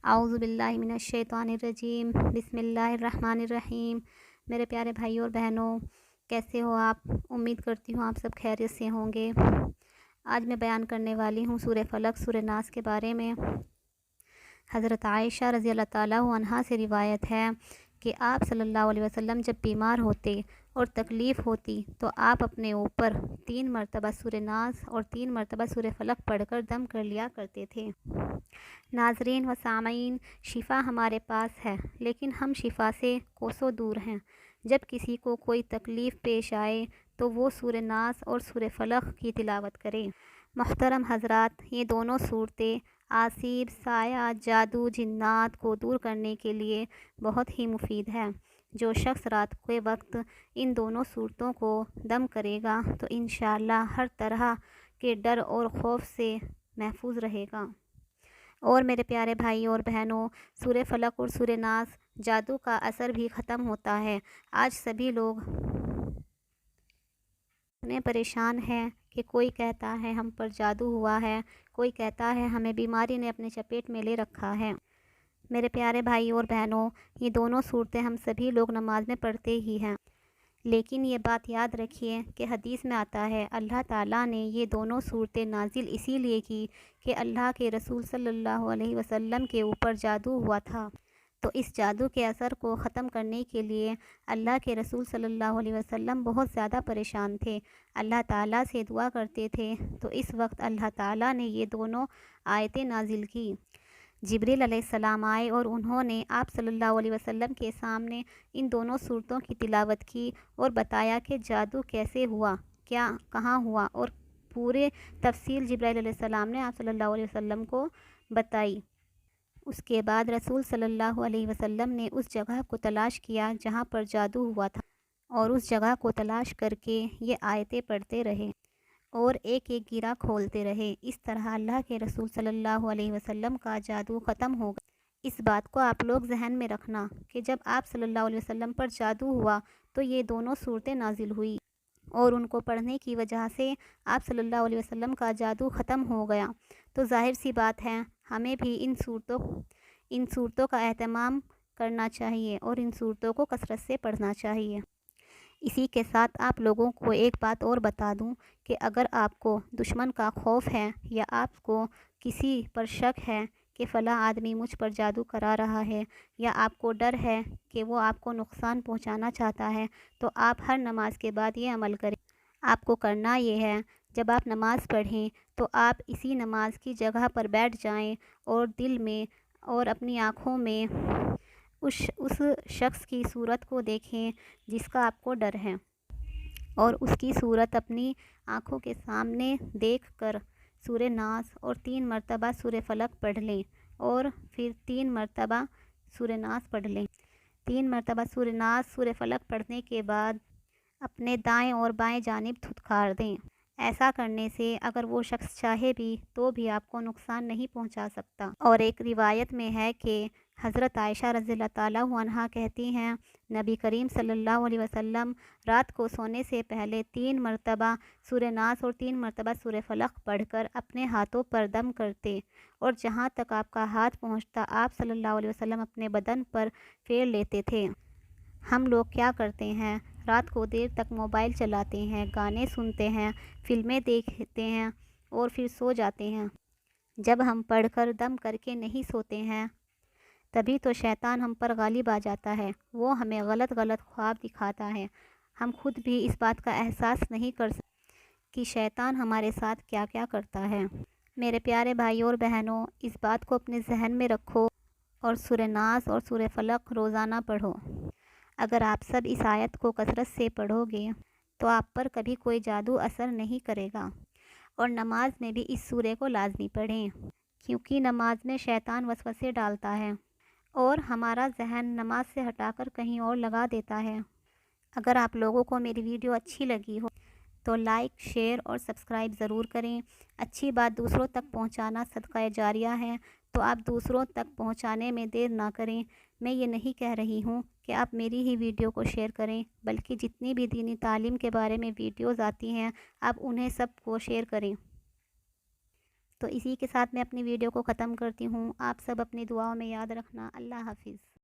اعوذ باللہ من الشیطان الرجیم، بسم اللہ الرحمن الرحیم۔ میرے پیارے بھائی اور بہنوں، کیسے ہو آپ؟ امید کرتی ہوں آپ سب خیریت سے ہوں گے۔ آج میں بیان کرنے والی ہوں سورہ فلق، سورہ ناس کے بارے میں۔ حضرت عائشہ رضی اللہ تعالیٰ عنہا سے روایت ہے کہ آپ صلی اللہ علیہ وسلم جب بیمار ہوتے اور تکلیف ہوتی تو آپ اپنے اوپر 3 مرتبہ سورہ ناس اور 3 مرتبہ سورہ فلق پڑھ کر دم کر لیا کرتے تھے۔ ناظرین و سامعین، شفا ہمارے پاس ہے، لیکن ہم شفا سے کوسوں دور ہیں۔ جب کسی کو کوئی تکلیف پیش آئے تو وہ سورہ ناس اور سورہ فلق کی تلاوت کرے۔ محترم حضرات، یہ دونوں صورتیں آسیب، سایہ، جادو، جنات کو دور کرنے کے لیے بہت ہی مفید ہے۔ جو شخص رات کے وقت ان دونوں صورتوں کو دم کرے گا تو انشاءاللہ ہر طرح کے ڈر اور خوف سے محفوظ رہے گا۔ اور میرے پیارے بھائی اور بہنوں، سورہ فلق اور سورہ ناس جادو کا اثر بھی ختم ہوتا ہے۔ آج سبھی لوگ اتنے پریشان ہیں کہ کوئی کہتا ہے ہم پر جادو ہوا ہے، کوئی کہتا ہے ہمیں بیماری نے اپنے چپیٹ میں لے رکھا ہے۔ میرے پیارے بھائی اور بہنوں، یہ دونوں صورتیں ہم سبھی لوگ نماز میں پڑھتے ہی ہیں، لیکن یہ بات یاد رکھیے کہ حدیث میں آتا ہے اللہ تعالیٰ نے یہ دونوں صورتیں نازل اسی لیے کی کہ اللہ کے رسول صلی اللہ علیہ وسلم کے اوپر جادو ہوا تھا، تو اس جادو کے اثر کو ختم کرنے کے لیے اللہ کے رسول صلی اللہ علیہ وسلم بہت زیادہ پریشان تھے، اللہ تعالیٰ سے دعا کرتے تھے، تو اس وقت اللہ تعالیٰ نے یہ دونوں آیتیں نازل کی۔ جبریل علیہ السلام آئے اور انہوں نے آپ صلی اللہ علیہ وسلم کے سامنے ان دونوں صورتوں کی تلاوت کی اور بتایا کہ جادو کیسے ہوا، کیا کہاں ہوا، اور پورے تفصیل جبریل علیہ السلام نے آپ صلی اللہ علیہ وسلم کو بتائی۔ اس کے بعد رسول صلی اللہ علیہ وسلم نے اس جگہ کو تلاش کیا جہاں پر جادو ہوا تھا، اور اس جگہ کو تلاش کر کے یہ آیتیں پڑھتے رہے اور ایک ایک گیرہ کھولتے رہے۔ اس طرح اللہ کے رسول صلی اللہ علیہ وسلم کا جادو ختم ہو گیا۔ اس بات کو آپ لوگ ذہن میں رکھنا کہ جب آپ صلی اللہ علیہ وسلم پر جادو ہوا تو یہ دونوں صورتیں نازل ہوئی، اور ان کو پڑھنے کی وجہ سے آپ صلی اللہ علیہ وسلم کا جادو ختم ہو گیا۔ تو ظاہر سی بات ہے ہمیں بھی ان صورتوں کا اہتمام کرنا چاہیے اور ان صورتوں کو کثرت سے پڑھنا چاہیے۔ اسی کے ساتھ آپ لوگوں کو ایک بات اور بتا دوں کہ اگر آپ کو دشمن کا خوف ہے یا آپ کو کسی پر شک ہے کہ فلاں آدمی مجھ پر جادو کرا رہا ہے، یا آپ کو ڈر ہے کہ وہ آپ کو نقصان پہنچانا چاہتا ہے، تو آپ ہر نماز کے بعد یہ عمل کریں۔ آپ کو کرنا یہ ہے، جب آپ نماز پڑھیں تو آپ اسی نماز کی جگہ پر بیٹھ جائیں اور دل میں اور اپنی آنکھوں میں اس شخص کی صورت کو دیکھیں جس کا آپ کو ڈر ہے، اور اس کی صورت اپنی آنکھوں کے سامنے دیکھ کر سورہ ناس اور 3 مرتبہ سورہ فلق پڑھ لیں، اور پھر 3 مرتبہ سورہ ناس پڑھ لیں۔ 3 مرتبہ سورہ ناس سورہ فلق پڑھنے کے بعد اپنے دائیں اور بائیں جانب دھتکار دیں۔ ایسا کرنے سے اگر وہ شخص چاہے بھی تو بھی آپ کو نقصان نہیں پہنچا سکتا۔ اور ایک روایت میں ہے کہ حضرت عائشہ رضی اللہ تعالیٰ عنہا کہتی ہیں نبی کریم صلی اللہ علیہ وسلم رات کو سونے سے پہلے 3 مرتبہ سورہ ناس اور 3 مرتبہ سورہ فلق پڑھ کر اپنے ہاتھوں پر دم کرتے، اور جہاں تک آپ کا ہاتھ پہنچتا آپ صلی اللہ علیہ وسلم اپنے بدن پر پھیر لیتے تھے۔ ہم لوگ کیا کرتے ہیں، رات کو دیر تک موبائل چلاتے ہیں، گانے سنتے ہیں، فلمیں دیکھتے ہیں اور پھر سو جاتے ہیں۔ جب ہم پڑھ کر دم کر کے نہیں سوتے ہیں تبھی تو شیطان ہم پر غالب آ جاتا ہے، وہ ہمیں غلط خواب دکھاتا ہے۔ ہم خود بھی اس بات کا احساس نہیں کر سکتے کہ شیطان ہمارے ساتھ کیا کیا کرتا ہے۔ میرے پیارے بھائی اور بہنوں، اس بات کو اپنے ذہن میں رکھو اور سورہ ناس اور سورہ فلق روزانہ پڑھو۔ اگر آپ سب اس آیت کو کثرت سے پڑھو گے تو آپ پر کبھی کوئی جادو اثر نہیں کرے گا۔ اور نماز میں بھی اس سورے کو لازمی پڑھیں، کیونکہ نماز میں شیطان وسوسے ڈالتا ہے اور ہمارا ذہن نماز سے ہٹا کر کہیں اور لگا دیتا ہے۔ اگر آپ لوگوں کو میری ویڈیو اچھی لگی ہو تو لائک، شیئر اور سبسکرائب ضرور کریں۔ اچھی بات دوسروں تک پہنچانا صدقہ جاریہ ہے، تو آپ دوسروں تک پہنچانے میں دیر نہ کریں۔ میں یہ نہیں کہہ رہی ہوں کہ آپ میری ہی ویڈیو کو شیئر کریں، بلکہ جتنی بھی دینی تعلیم کے بارے میں ویڈیوز آتی ہیں آپ انہیں سب کو شیئر کریں۔ تو اسی کے ساتھ میں اپنی ویڈیو کو ختم کرتی ہوں۔ آپ سب اپنی دعاؤں میں یاد رکھنا۔ اللہ حافظ۔